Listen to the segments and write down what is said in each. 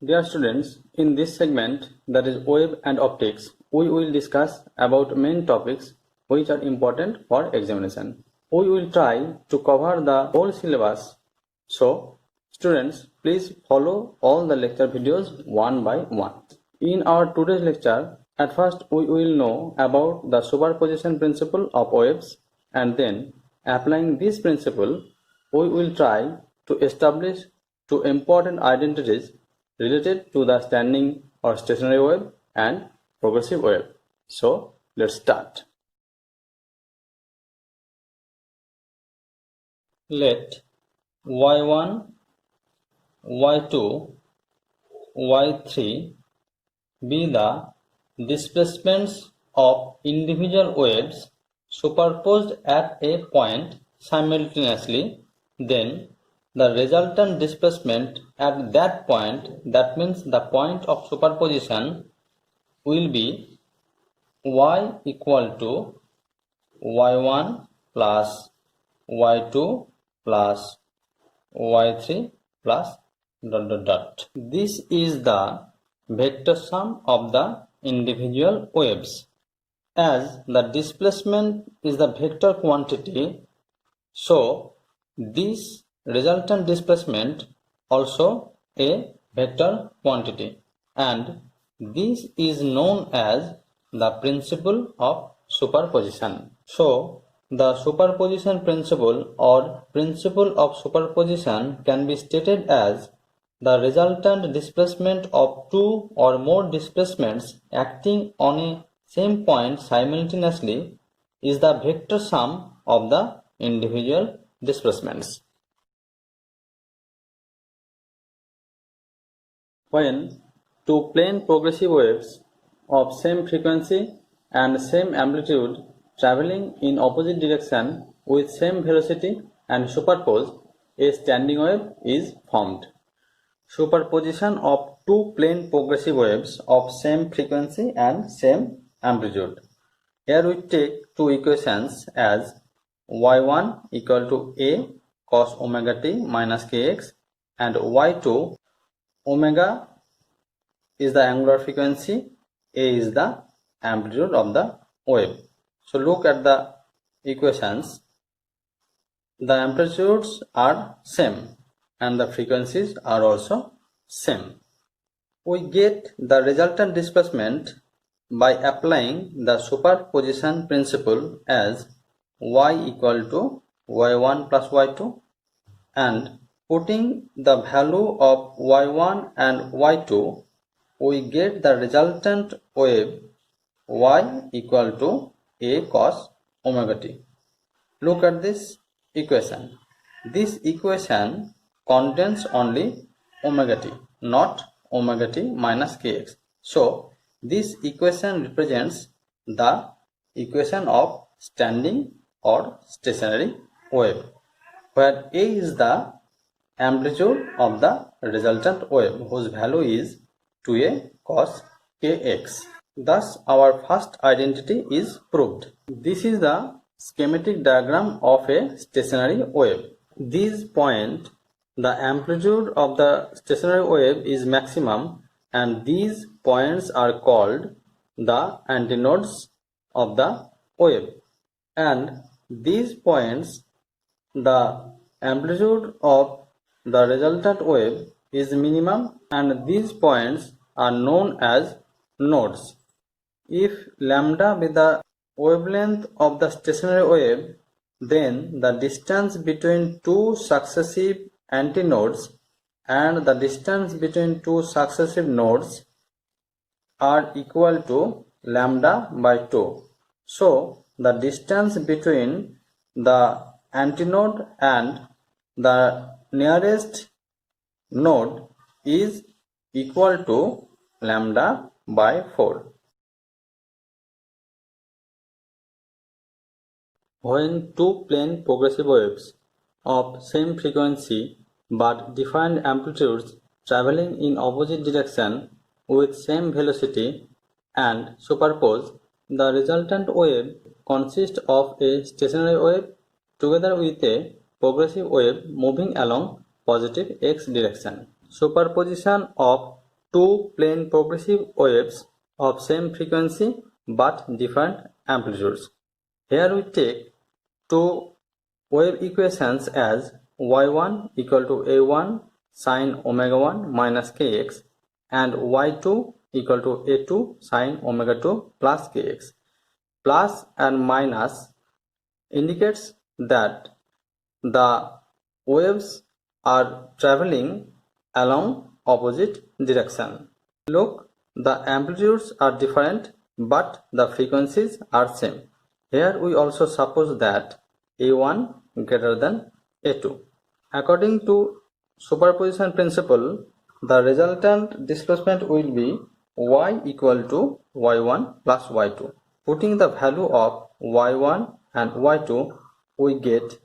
Dear students, in this segment, that is wave and optics, we will discuss about main topics which are important for examination. We will try to cover the whole syllabus. So, students, please follow all the lecture videos one by one. In our today's lecture, at first we will know about the superposition principle of waves, and then applying this principle, we will try to establish two important identities related to the standing or stationary wave and progressive wave. So let's start. Let y1, y2, y3 be the displacements of individual waves superposed at a point simultaneously, then the resultant displacement at that point, that means the point of superposition, will be y equal to y1 plus y2 plus y3 plus ... This is the vector sum of the individual waves. As the displacement is the vector quantity, so this resultant displacement also a vector quantity, and this is known as the principle of superposition. So the superposition principle or principle of superposition can be stated as the resultant displacement of two or more displacements acting on a same point simultaneously is the vector sum of the individual displacements. When two plane progressive waves of same frequency and same amplitude traveling in opposite direction with same velocity and superpose, a standing wave is formed. Superposition of two plane progressive waves of same frequency and same amplitude. Here we take two equations as y1 equal to a cos omega t minus kx and y2, omega is the angular frequency, a is the amplitude of the wave. So look at the equations. The amplitudes are same and the frequencies are also same. We get the resultant displacement by applying the superposition principle as y equal to y1 plus y2, and putting the value of y1 and y2, we get the resultant wave y equal to a cos omega t. Look at this equation. This equation contains only omega t, not omega t minus kx. So this equation represents the equation of standing or stationary wave, where a is the amplitude of the resultant wave whose value is 2a cos kx. Thus our first identity is proved. This is the schematic diagram of a stationary wave. This point, the amplitude of the stationary wave is maximum, and these points are called the antinodes of the wave. And these points, the amplitude of the resultant wave is minimum, and these points are known as nodes. If lambda be the wavelength of the stationary wave, then the distance between two successive antinodes and the distance between two successive nodes are equal to lambda by 2. So the distance between the antinode and the nearest node is equal to lambda by 4. When two plane progressive waves of same frequency but different amplitudes traveling in opposite direction with same velocity and superpose, the resultant wave consists of a stationary wave together with a progressive wave moving along positive x direction. Superposition of two plane progressive waves of same frequency but different amplitudes. Here we take two wave equations as y1 equal to a1 sine omega 1 minus kx and y2 equal to a2 sine omega 2 plus kx. Plus and minus indicates that the waves are traveling along opposite direction. Look, the amplitudes are different but the frequencies are same. Here we also suppose that a1 greater than a2. According to superposition principle, the resultant displacement will be y equal to y1 plus y2. Putting the value of y1 and y2, we get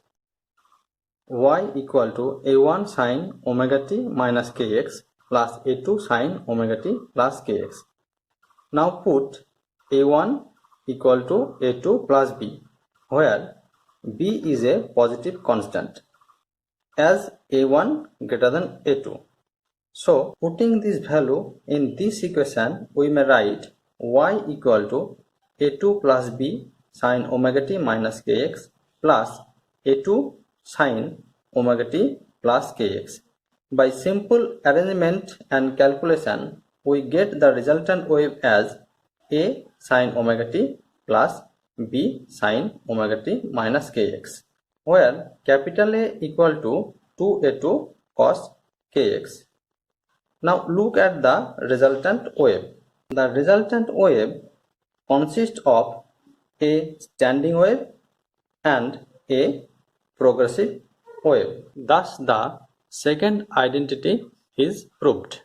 y equal to a1 sine omega t minus kx plus a2 sine omega t plus kx. Now put a1 equal to a2 plus b, where b is a positive constant, as a1 greater than a2. So putting this value in this equation, we may write y equal to a2 plus b sine omega t minus kx plus a2 sine omega t plus kx. By simple arrangement and calculation, we get the resultant wave as a sine omega t plus b sine omega t minus kx, where capital A equal to 2a2 cos kx. Now look at the resultant wave. The resultant wave consists of a standing wave and a progressive wave. Thus the second identity is proved.